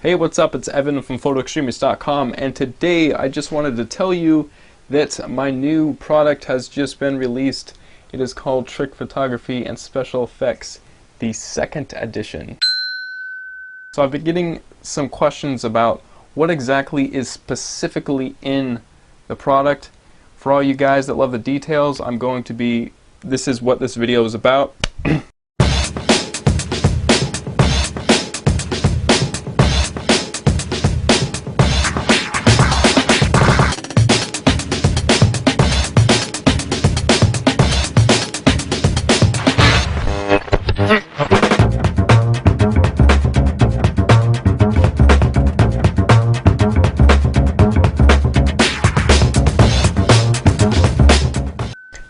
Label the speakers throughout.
Speaker 1: Hey, what's up? It's Evan from photoextremist.com, and today I just wanted to tell you that my new product has just been released. It is called Trick Photography and Special Effects, the second edition. So I've been getting some questions about what exactly is specifically in the product. For all you guys that love the details, this is what this video is about.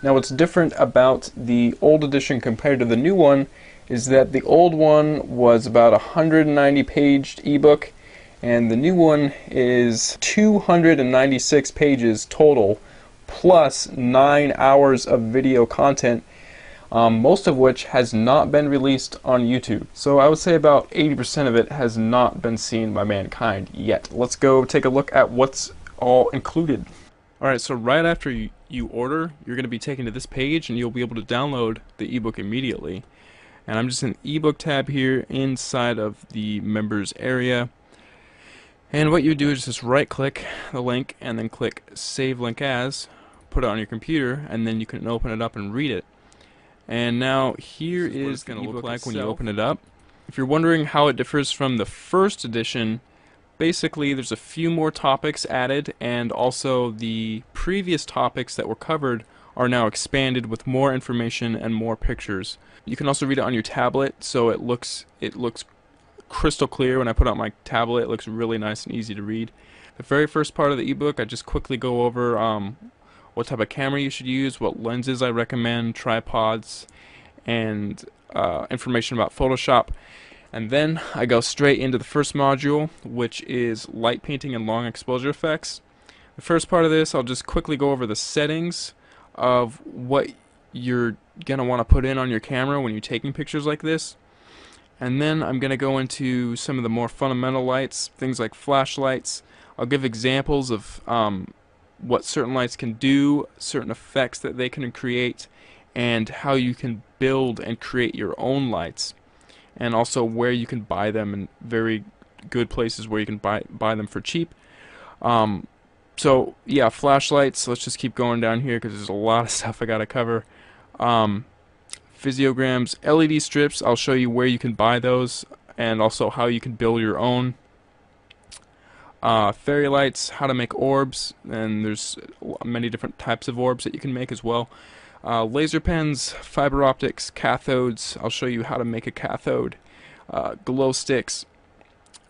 Speaker 1: Now what's different about the old edition compared to the new one is that the old one was about a 190-page ebook and the new one is 296 pages total plus 9 hours of video content, most of which has not been released on YouTube. So I would say about 80% of it has not been seen by mankind yet. Let's go take a look at what's all included. Alright, so right after you order, you're going to be taken to this page and you'll be able to download the ebook immediately. And I'm just in the ebook tab here inside of the members area. And what you do is just right click the link and then click save link as, put it on your computer, and then you can open it up and read it. And now here is going to look like when you open it up. If you're wondering how it differs from the first edition, basically there's a few more topics added, and also the previous topics that were covered are now expanded with more information and more pictures. You can also read it on your tablet, so it looks crystal clear. When I put it on my tablet, it looks really nice and easy to read. The very first part of the ebook, I just quickly go over what type of camera you should use, what lenses I recommend, tripods, and information about Photoshop. And then I go straight into the first module, which is light painting and long exposure effects. The first part of this, I'll just quickly go over the settings of what you're going to want to put in on your camera when you're taking pictures like this. And then I'm going to go into some of the more fundamental lights, things like flashlights. I'll give examples of what certain lights can do, certain effects that they can create, and how you can build and create your own lights. And also where you can buy them in very good places where you can buy them for cheap. So yeah, flashlights, let's just keep going down here because there's a lot of stuff I gotta cover. Physiograms, LED strips, I'll show you where you can buy those and also how you can build your own. Fairy lights, how to make orbs, and there's many different types of orbs that you can make as well. Laser pens, fiber optics, cathodes, I'll show you how to make a cathode, glow sticks,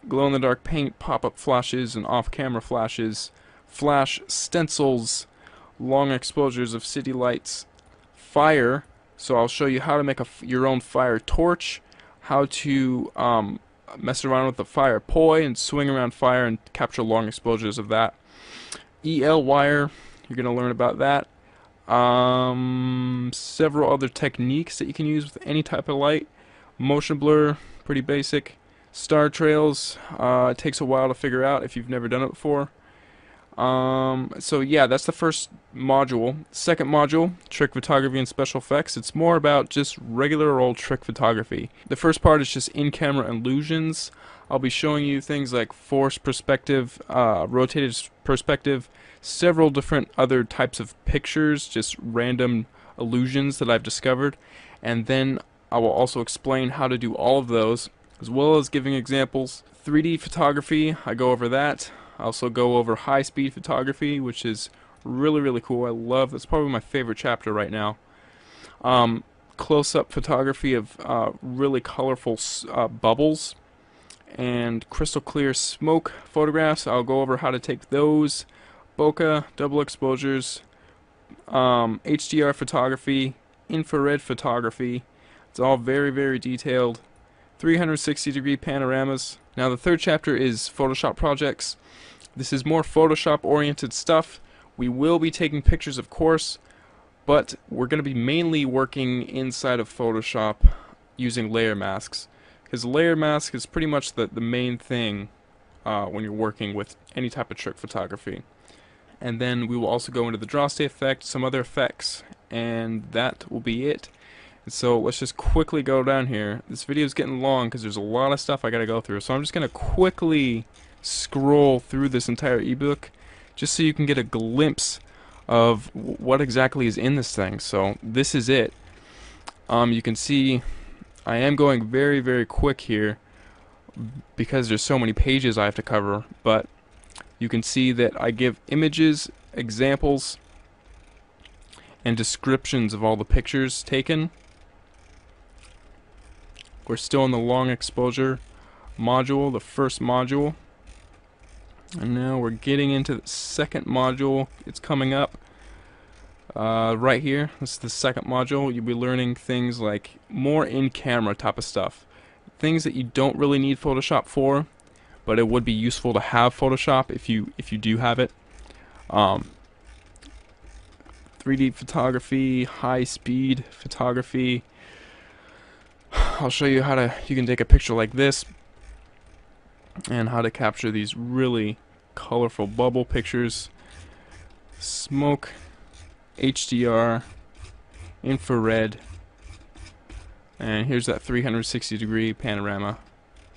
Speaker 1: glow-in-the-dark paint, pop-up flashes and off-camera flashes, flash stencils, long exposures of city lights, fire, so I'll show you how to make your own fire torch, how to mess around with the fire poi and swing around fire and capture long exposures of that. EL wire, you're going to learn about that. Several other techniques that you can use with any type of light. Motion blur, pretty basic. Star trails, it takes a while to figure out if you've never done it before. So yeah, that's the first module. Second module, trick photography and special effects. It's more about just regular old trick photography. The first part is just in-camera illusions. I'll be showing you things like forced perspective, rotated perspective, several different other types of pictures, just random illusions that I've discovered, and then I will also explain how to do all of those, as well as giving examples. 3D photography, I go over that. I also go over high-speed photography, which is really cool. I love, that's probably my favorite chapter right now. Close-up photography of really colorful bubbles and crystal clear smoke photographs. I'll go over how to take those. Bokeh, double exposures, HDR photography, infrared photography. It's all very detailed. 360-degree panoramas. Now the third chapter is Photoshop projects. This is more Photoshop oriented stuff. We will be taking pictures, of course, but we're going to be mainly working inside of Photoshop using layer masks, because layer mask is pretty much the main thing when you're working with any type of trick photography. And then we will also go into the draw stay effect, some other effects, and that will be it. And so let's just quickly go down here. This video is getting long because there's a lot of stuff I gotta go through, so I'm just gonna quickly scroll through this entire ebook just so you can get a glimpse of what exactly is in this thing. So this is it. You can see I am going very, very quick here because there's so many pages I have to cover, but you can see that I give images, examples, and descriptions of all the pictures taken. We're still in the long exposure module, the first module, and now we're getting into the second module. It's coming up right here. This is the second module. You'll be learning things like more in-camera type of stuff, things that you don't really need Photoshop for, but it would be useful to have Photoshop if you do have it. 3D photography, high-speed photography. I'll show you how you can take a picture like this and how to capture these really colorful bubble pictures. Smoke, HDR, infrared, and here's that 360-degree panorama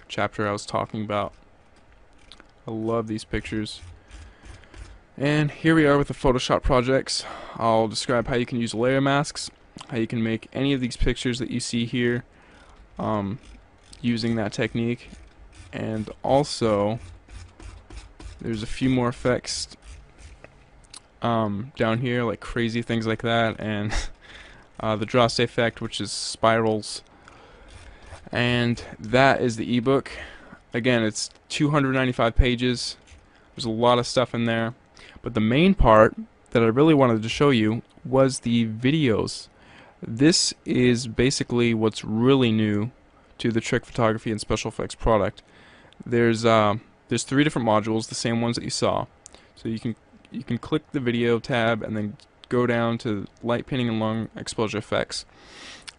Speaker 1: chapter I was talking about. I love these pictures. And here we are with the Photoshop projects. I'll describe how you can use layer masks, how you can make any of these pictures that you see here using that technique, and also there's a few more effects down here, like crazy things like that, and the draw stay effect, which is spirals. And that is the ebook. Again, it's 295 pages. There's a lot of stuff in there, but the main part that I really wanted to show you was the videos. This is basically what's really new to the trick photography and special effects product. There's 3 different modules, the same ones that you saw. So you can click the video tab and then go down to light painting and long exposure effects,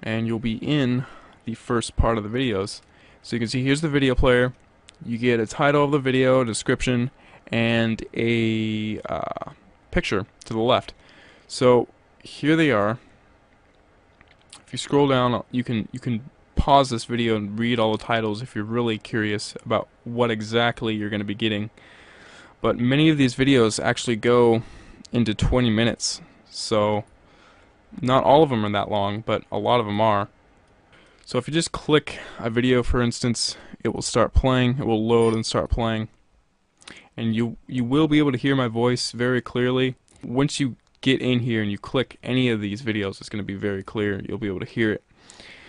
Speaker 1: and you'll be in the first part of the videos. So you can see here's the video player. You get a title of the video, a description, and a picture to the left. So here they are. If you scroll down, you can pause this video and read all the titles if you're really curious about what exactly you're going to be getting. But many of these videos actually go into 20 minutes, so not all of them are that long, but a lot of them are. So if you just click a video, for instance, it will start playing, it will load and start playing, and you will be able to hear my voice very clearly. Once you get in here and you click any of these videos, it's going to be very clear. You'll be able to hear it.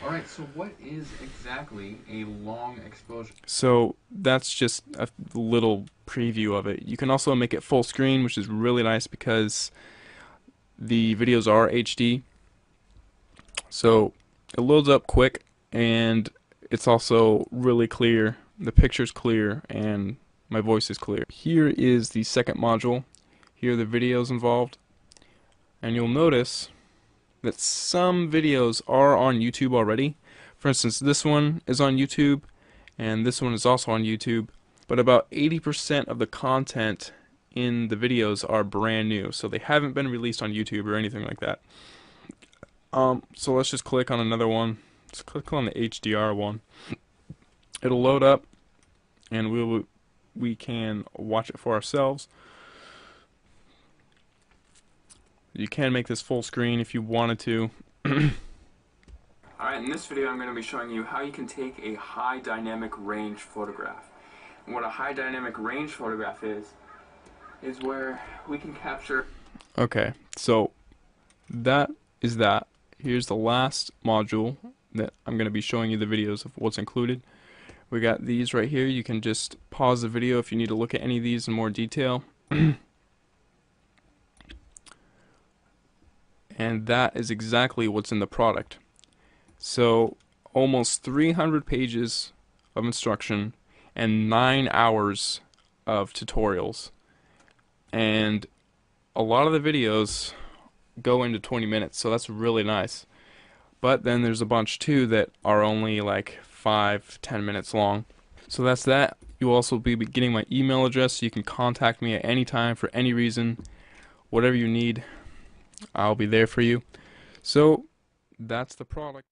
Speaker 2: Alright, so what is exactly a long exposure?
Speaker 1: So that's just a little preview of it. You can also make it full screen, which is really nice because the videos are HD. So it loads up quick, and it's also really clear. The picture's clear and my voice is clear. Here is the second module. Here are the videos involved, and you'll notice that some videos are on YouTube already. For instance, this one is on YouTube, and this one is also on YouTube, but about 80% of the content in the videos are brand new, so they haven't been released on YouTube or anything like that. So let's just click on another one. Let's click on the HDR one. It'll load up, and we can watch it for ourselves. You can make this full screen if you wanted to.
Speaker 2: Alright, in this video I'm going to be showing you how you can take a high dynamic range photograph. And what a high dynamic range photograph is where we can capture...
Speaker 1: Okay, so that is that. Here's the last module that I'm going to be showing you the videos of what's included. We got these right here. You can just pause the video if you need to look at any of these in more detail. And that is exactly what's in the product. So almost 300 pages of instruction and 9 hours of tutorials. And a lot of the videos go into 20 minutes, so that's really nice. But then there's a bunch too that are only like 5-10 minutes long. So that's that. You'll also be getting my email address so you can contact me at any time for any reason. Whatever you need, I'll be there for you. So that's the product.